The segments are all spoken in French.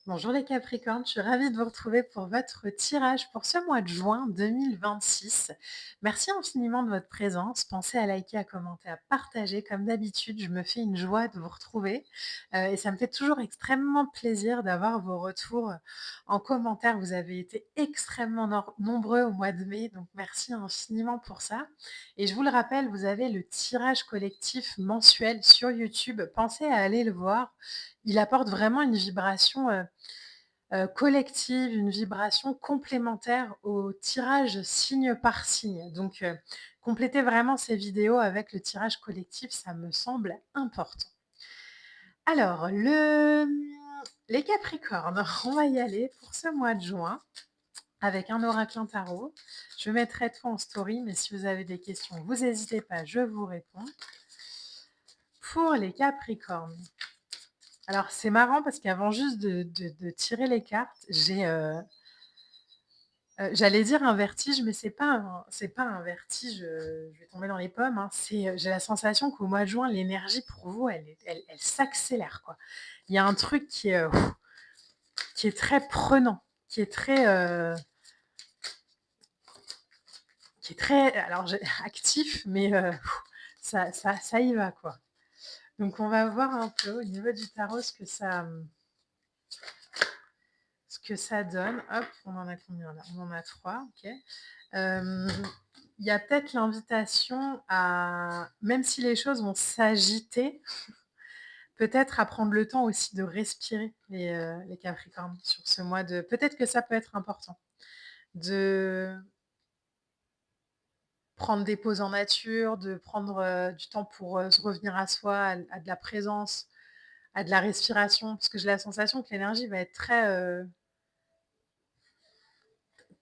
Bonjour les Capricornes, je suis ravie de vous retrouver pour votre tirage pour ce mois de juin 2026. Merci infiniment de votre présence. Pensez à liker, à commenter, à partager. Comme d'habitude, je me fais une joie de vous retrouver et ça me fait toujours extrêmement plaisir d'avoir vos retours en commentaire. Vous avez été extrêmement nombreux au mois de mai, donc merci infiniment pour ça. Et je vous le rappelle, vous avez le tirage collectif mensuel sur YouTube. Pensez à aller le voir. Il apporte vraiment une vibration collective, une vibration complémentaire au tirage signe par signe. Donc, compléter vraiment ces vidéos avec le tirage collectif, ça me semble important. Alors, les Capricornes, on va y aller pour ce mois de juin avec un oracle en tarot. Je mettrai tout en story, mais si vous avez des questions, vous n'hésitez pas, je vous réponds. Pour les Capricornes, alors c'est marrant parce qu'avant juste de tirer les cartes, j'allais dire un vertige, mais c'est pas un vertige, je vais tomber dans les pommes, hein. J'ai la sensation qu'au mois de juin, l'énergie pour vous, elle s'accélère, quoi. Il y a un truc qui est très prenant, qui est très, alors j'ai actif, mais ça y va, quoi. Donc on va voir un peu au niveau du tarot ce que ça donne. Hop, on en a combien là? On en a 3, OK. Euh, Il y a peut-être l'invitation à, même si les choses vont s'agiter, peut-être à prendre le temps aussi de respirer les Capricornes sur ce mois de. Peut-être que ça peut être important de prendre des pauses en nature, de prendre du temps pour se revenir à soi, à de la présence, à de la respiration, parce que j'ai la sensation que l'énergie va être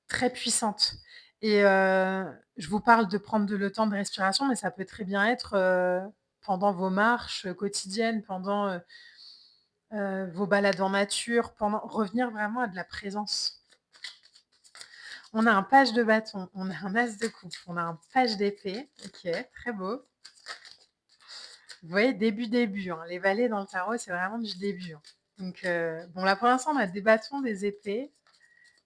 très puissante. Et je vous parle de prendre le temps de respiration, mais ça peut très bien être pendant vos marches quotidiennes, pendant vos balades en nature, pendant revenir vraiment à de la présence. On a un page de bâton, on a un as de coupe, on a un page d'épée. Ok, très beau. Vous voyez, début, hein. Les valets dans le tarot, c'est vraiment du début, hein. Donc, bon, là, pour l'instant, on a des bâtons, des épées,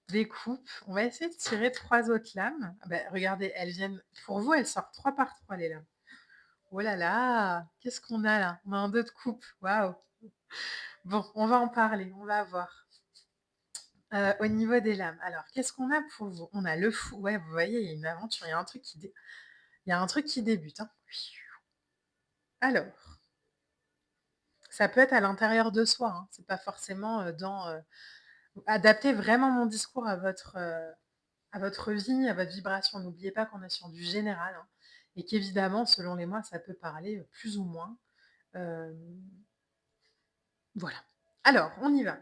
des coupes. On va essayer de tirer 3 autres lames. Ah bah, regardez, elles viennent, pour vous, elles sortent 3 par 3, les lames. Oh là là, qu'est-ce qu'on a là? On a un 2 de coupe, waouh. Bon, on va en parler, on va voir. Au niveau des lames, alors qu'est-ce qu'on a pour vous? On a le fou, ouais, vous voyez, il y a une aventure, il y a un truc qui débute, hein. Alors, ça peut être à l'intérieur de soi, hein, c'est pas forcément, adapter vraiment mon discours à votre vie, à votre vibration. N'oubliez pas qu'on est sur du général, hein, et qu'évidemment, selon les mois, ça peut parler, plus ou moins. Hem, voilà. Alors, on y va.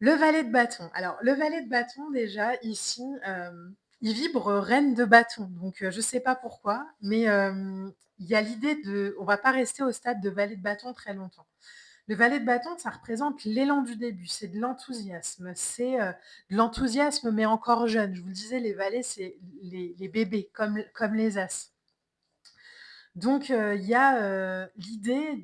Le valet de bâton. Alors, le valet de bâton, déjà, ici, il vibre reine de bâton. Donc, je ne sais pas pourquoi, mais il y a l'idée de. On ne va pas rester au stade de valet de bâton très longtemps. Le valet de bâton, ça représente l'élan du début, c'est de l'enthousiasme. C'est de l'enthousiasme, mais encore jeune. Je vous le disais, les valets, c'est les bébés, comme les as. Donc, il y a l'idée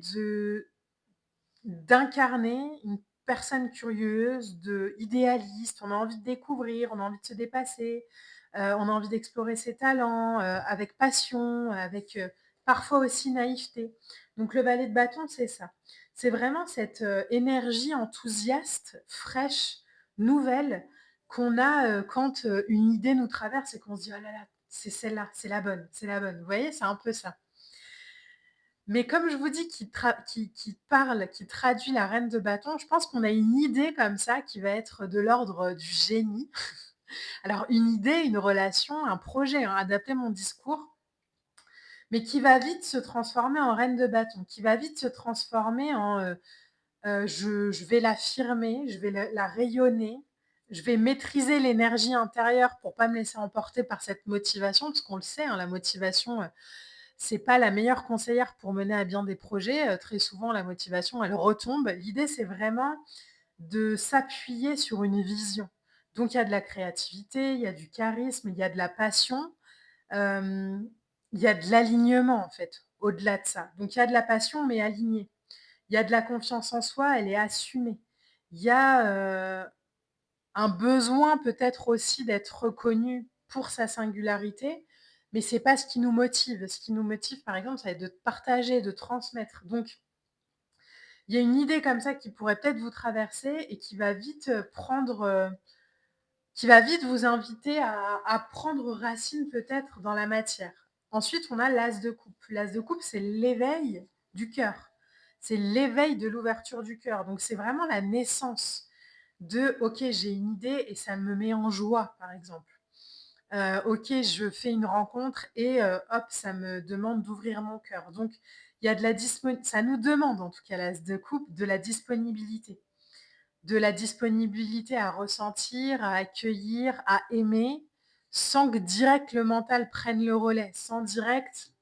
d'incarner une personne curieuse, idéaliste. On a envie de découvrir, on a envie de se dépasser, on a envie d'explorer ses talents avec passion, avec parfois aussi naïveté. Donc le balai de bâton, c'est ça. C'est vraiment cette énergie enthousiaste, fraîche, nouvelle qu'on a quand une idée nous traverse et qu'on se dit oh là là, c'est celle-là, c'est la bonne, c'est la bonne. Vous voyez, c'est un peu ça. Mais comme je vous dis, qui parle, qui traduit la reine de bâton, je pense qu'on a une idée comme ça qui va être de l'ordre du génie. Alors une idée, une relation, un projet, hein, adapter mon discours, mais qui va vite se transformer en reine de bâton, qui va vite se transformer en je vais l'affirmer, je vais la rayonner, je vais maîtriser l'énergie intérieure pour pas me laisser emporter par cette motivation, parce qu'on le sait, hein, la motivation, c'est pas la meilleure conseillère pour mener à bien des projets. Très souvent, la motivation, elle retombe. L'idée, c'est vraiment de s'appuyer sur une vision. Donc, il y a de la créativité, il y a du charisme, il y a de la passion, il y a de l'alignement, en fait, au-delà de ça. Donc, il y a de la passion, mais alignée. Il y a de la confiance en soi, elle est assumée. Il y a, un besoin peut-être aussi d'être reconnu pour sa singularité, mais c'est pas ce qui nous motive. Ce qui nous motive, par exemple, ça va être de partager, de transmettre. Donc, il y a une idée comme ça qui pourrait peut-être vous traverser et qui va vite, qui va vite vous inviter à prendre racine peut-être dans la matière. Ensuite, on a l'as de coupe. L'as de coupe, c'est l'éveil du cœur. C'est l'éveil de l'ouverture du cœur. Donc, c'est vraiment la naissance de OK, j'ai une idée et ça me met en joie, par exemple. OK, je fais une rencontre et hop, ça me demande d'ouvrir mon cœur. Donc, il y a de la ça nous demande, en tout cas, l'as de coupe, de la disponibilité. De la disponibilité à ressentir, à accueillir, à aimer, sans que direct le mental prenne le relais, sans direct,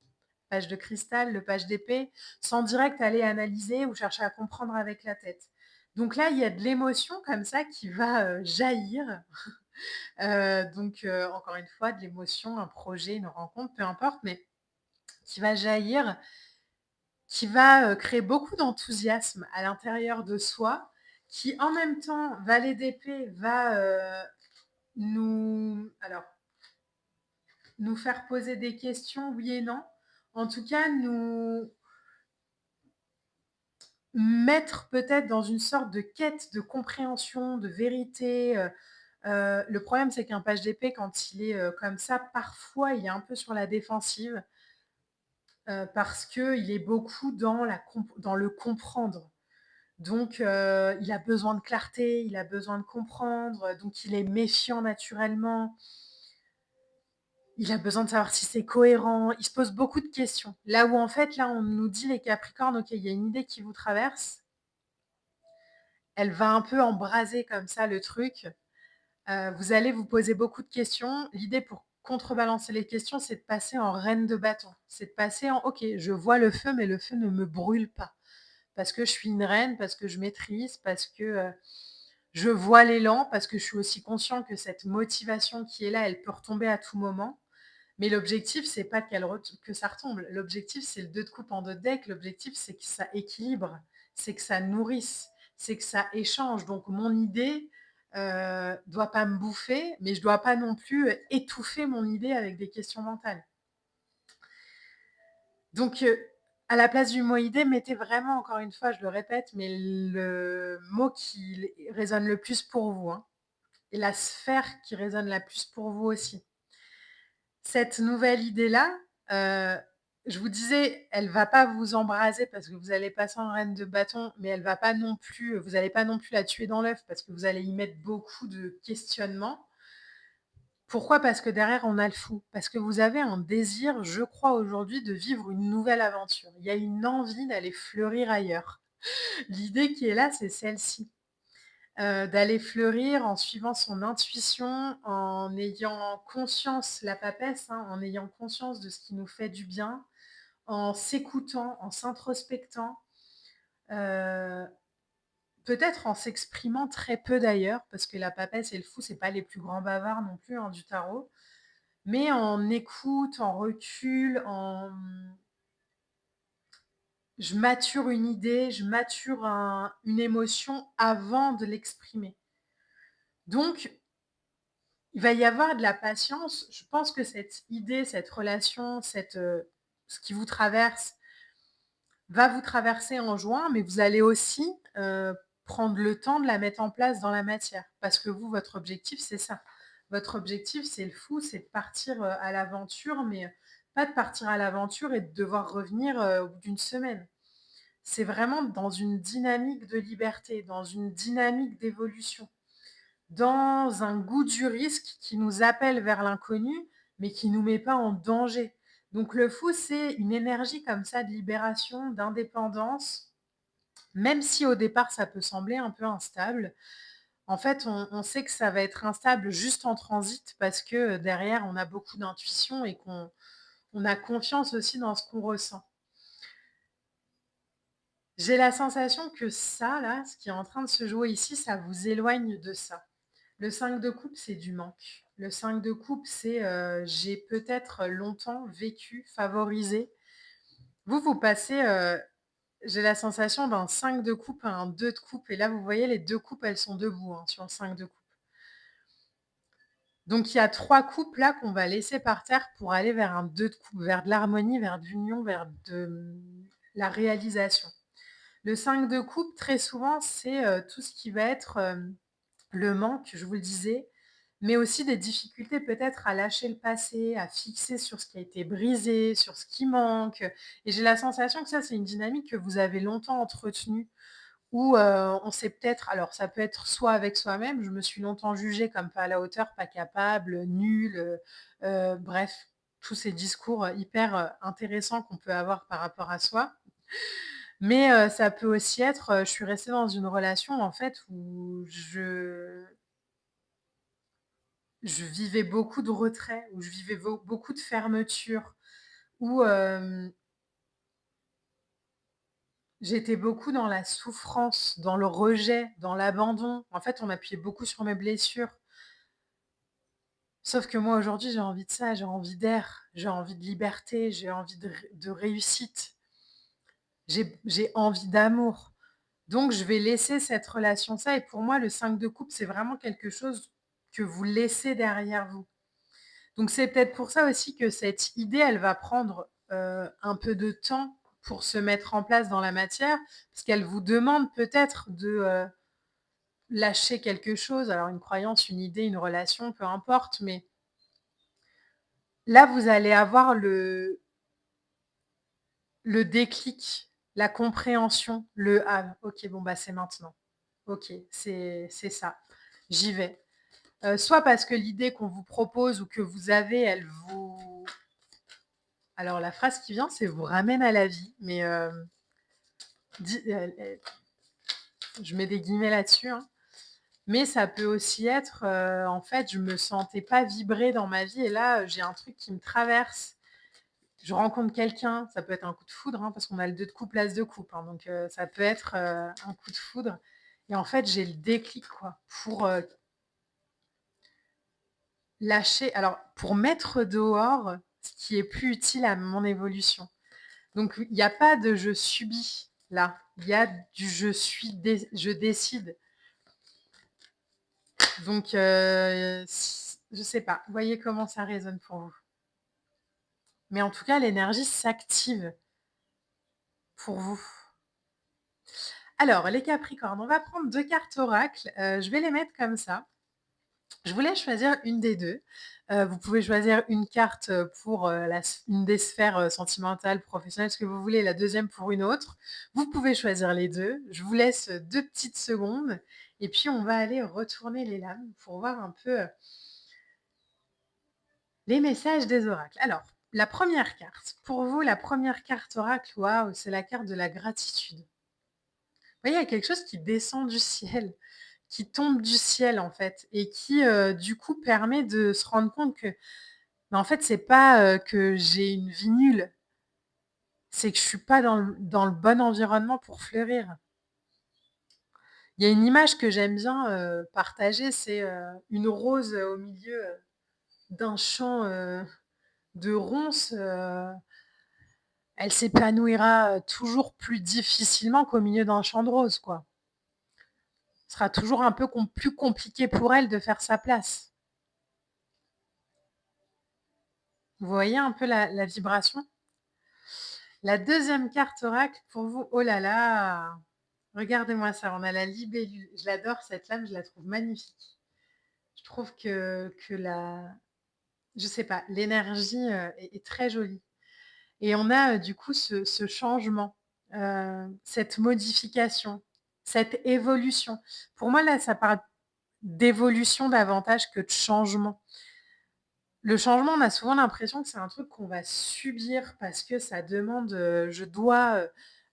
page de cristal, le page d'épée, sans direct aller analyser ou chercher à comprendre avec la tête. Donc là, il y a de l'émotion comme ça qui va jaillir. Encore une fois, de l'émotion, un projet, une rencontre, peu importe, mais qui va jaillir, qui va créer beaucoup d'enthousiasme à l'intérieur de soi, qui en même temps, valet d'épée, va alors, nous faire poser des questions, oui et non. En tout cas, nous mettre peut-être dans une sorte de quête de compréhension, de vérité. Le problème, c'est qu'un page d'épée, quand il est comme ça, parfois, il est un peu sur la défensive parce qu'il est beaucoup dans le comprendre. Donc, il a besoin de clarté, il a besoin de comprendre, donc il est méfiant naturellement. Il a besoin de savoir si c'est cohérent. Il se pose beaucoup de questions. Là où en fait, là, on nous dit les Capricornes, OK, il y a une idée qui vous traverse. Elle va un peu embraser comme ça le truc. Vous allez vous poser beaucoup de questions. L'idée pour contrebalancer les questions, c'est de passer en reine de bâton. C'est de passer en OK, je vois le feu, mais le feu ne me brûle pas. Parce que je suis une reine, parce que je maîtrise, parce que je vois l'élan, parce que je suis aussi conscient que cette motivation qui est là, elle peut retomber à tout moment. Mais l'objectif, c'est pas que ça retombe. L'objectif, c'est le 2 de coupe en 2 de deck. L'objectif, c'est que ça équilibre, c'est que ça nourrisse, c'est que ça échange. Donc, mon idée doit pas me bouffer, mais je dois pas non plus étouffer mon idée avec des questions mentales. Donc, à la place du mot idée, mettez vraiment, encore une fois, je le répète, mais le mot qui résonne le plus pour vous, hein, et la sphère qui résonne la plus pour vous aussi. Cette nouvelle idée-là, je vous disais, elle va pas vous embraser parce que vous allez passer en reine de bâton, mais elle va pas non plus, vous allez pas non plus la tuer dans l'œuf parce que vous allez y mettre beaucoup de questionnements. Pourquoi? Parce que derrière, on a le fou. Parce que vous avez un désir, je crois aujourd'hui, de vivre une nouvelle aventure. Il y a une envie d'aller fleurir ailleurs. L'idée qui est là, c'est celle-ci. D'aller fleurir en suivant son intuition, en ayant conscience, la papesse, hein, en ayant conscience de ce qui nous fait du bien, en s'écoutant, en s'introspectant, heu, peut-être en s'exprimant très peu d'ailleurs, parce que la papesse et le fou, c'est pas les plus grands bavards non plus, hein, du tarot, mais en écoute, en recul, je mature une idée, je mature une émotion avant de l'exprimer. Donc il va y avoir de la patience. Je pense que cette idée, cette relation, ce qui vous traverse, va vous traverser en juin, mais vous allez aussi prendre le temps de la mettre en place dans la matière. Parce que vous, votre objectif, c'est ça. Votre objectif, c'est le fou, c'est de partir à l'aventure, mais pas de partir à l'aventure et de devoir revenir au bout d'une semaine. C'est vraiment dans une dynamique de liberté, dans une dynamique d'évolution, dans un goût du risque qui nous appelle vers l'inconnu, mais qui ne nous met pas en danger. Donc le fou, c'est une énergie comme ça de libération, d'indépendance, même si au départ ça peut sembler un peu instable. En fait, on sait que ça va être instable juste en transit parce que derrière, on a beaucoup d'intuition et qu'on a confiance aussi dans ce qu'on ressent. J'ai la sensation que ça, là, ce qui est en train de se jouer ici, ça vous éloigne de ça. Le 5 de coupe, c'est du manque. Le 5 de coupe, c'est j'ai peut-être longtemps vécu, favorisé. Vous passez j'ai la sensation d'un 5 de coupe à un 2 de coupe et là, vous voyez, les 2 coupes, elles sont debout, hein, sur le 5 de coupe. Donc il y a 3 coupes là qu'on va laisser par terre pour aller vers un 2 de coupe, vers de l'harmonie, vers de l'union, vers de, la réalisation. Le 5 de coupe, très souvent, c'est, tout ce qui va être, le manque, je vous le disais, mais aussi des difficultés peut-être à lâcher le passé, à fixer sur ce qui a été brisé, sur ce qui manque, et j'ai la sensation que ça, c'est une dynamique que vous avez longtemps entretenue où, on s'est peut-être, alors ça peut être soit avec soi-même, je me suis longtemps jugée comme pas à la hauteur, pas capable, nulle, bref, tous ces discours, hyper, intéressants qu'on peut avoir par rapport à soi. Mais, ça peut aussi être, je suis restée dans une relation en fait où je vivais beaucoup de retrait, où je vivais beaucoup de fermeture, où, j'étais beaucoup dans la souffrance, dans le rejet, dans l'abandon. En fait, on appuyait beaucoup sur mes blessures. Sauf que moi, aujourd'hui, j'ai envie de ça, j'ai envie d'air, j'ai envie de liberté, j'ai envie de réussite, j'ai envie d'amour. Donc je vais laisser cette relation ça et pour moi, le 5 de coupe, c'est vraiment quelque chose que vous laissez derrière vous. Donc c'est peut-être pour ça aussi que cette idée, elle va prendre, un peu de temps pour se mettre en place dans la matière, parce qu'elle vous demande peut-être de, lâcher quelque chose, alors une croyance, une idée, une relation, peu importe, mais là, vous allez avoir le déclic, la compréhension, le: «Ah OK, bon, bah, c'est maintenant. OK, c'est ça, j'y vais». Soit parce que l'idée qu'on vous propose ou que vous avez, elle vous alors la phrase qui vient, c'est: «vous ramène à la vie», mais di je mets des guillemets là-dessus, hein, mais ça peut aussi être, en fait, je me sentais pas vibrer dans ma vie et là, j'ai un truc qui me traverse. Je rencontre quelqu'un, ça peut être un coup de foudre, hein, parce qu'on a le 2 de coupe, l'as de coupe, hein, donc ça peut être, un coup de foudre et en fait, j'ai le déclic, quoi, pour, lâcher alors pour mettre dehors ce qui est plus utile à mon évolution. Donc il y a pas de «je subis» là, il y a du «je décide». Donc s je sais pas, voyez comment ça résonne pour vous. Mais en tout cas, l'énergie s'active pour vous. Alors les Capricornes, on va prendre 2 cartes oracles, je vais les mettre comme ça. Je vous laisse choisir une des 2. Vous pouvez choisir une carte, pour, la s une des sphères, sentimentales, professionnelles, ce que vous voulez, la deuxième pour une autre. Vous pouvez choisir les 2. Je vous laisse, 2 petites secondes et puis on va aller retourner les lames pour voir un peu, les messages des oracles. Alors, la première carte, pour vous, la première carte oracle, waouh, c'est la carte de la gratitude. Vous voyez, il y a quelque chose qui descend du ciel, qui tombe du ciel, en fait et qui, du coup, permet de se rendre compte que, mais en fait, c'est pas, que j'ai une vie nulle, c'est que je suis pas dans le bon environnement pour fleurir. Il y a une image que j'aime bien, partager, c'est, une rose, au milieu, d'un champ, de ronces, elle s'épanouira, toujours plus difficilement qu'au milieu d'un champ de roses, quoi. Ce sera toujours un peu plus compliqué pour elle de faire sa place. Vous voyez un peu la vibration? La deuxième carte oracle pour vous, oh là là! Regardez-moi ça, on a la libellule. Je l'adore cette lame, je la trouve magnifique. Je trouve que la je sais pas, l'énergie, est très jolie et on a, du coup ce changement, cette modification, cette évolution. Pour moi, là, ça parle d'évolution davantage que de changement. Le changement, on a souvent l'impression que c'est un truc qu'on va subir parce que ça demande, je dois,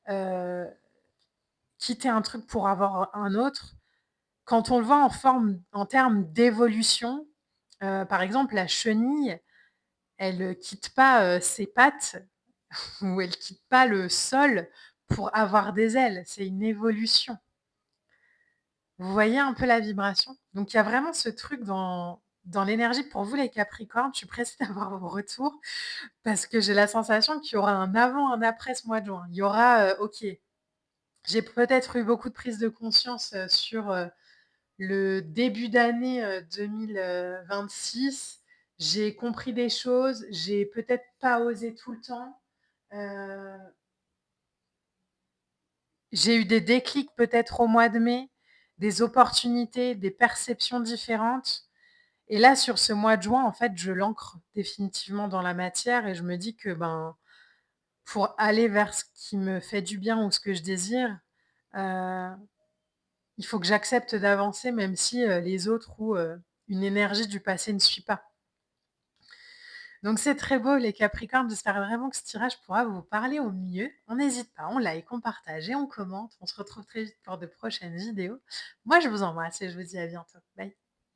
heu, quitter un truc pour avoir un autre. Quand on le voit en termes d'évolution, par exemple, la chenille, elle, quitte pas, ses pattes ou elle quitte pas le sol pour avoir des ailes. C'est une évolution. Vous voyez un peu la vibration? Donc il y a vraiment ce truc dans l'énergie pour vous les Capricornes, je suis pressée d'avoir vos retours parce que j'ai la sensation qu'il y aura un avant, un après ce mois de juin. Il y aura, OK, J'ai peut-être eu beaucoup de prise de conscience, sur, le début d'année, 2026. J'ai compris des choses, j'ai peut-être pas osé tout le temps. Heu, j'ai eu des déclics peut-être au mois de mai, des opportunités, des perceptions différentes et là, sur ce mois de juin, en fait, je l'ancre définitivement dans la matière et je me dis que, ben, pour aller vers ce qui me fait du bien ou ce que je désire, heu, il faut que j'accepte d'avancer même si, les autres ou, une énergie du passé ne suit pas. Donc c'est très beau les Capricornes, j'espère vraiment que ce tirage pourra vous parler au mieux. On n'hésite pas, on like, on partage et on commente. On se retrouve très vite pour de prochaines vidéos. Moi, je vous embrasse et je vous dis à bientôt. Bye.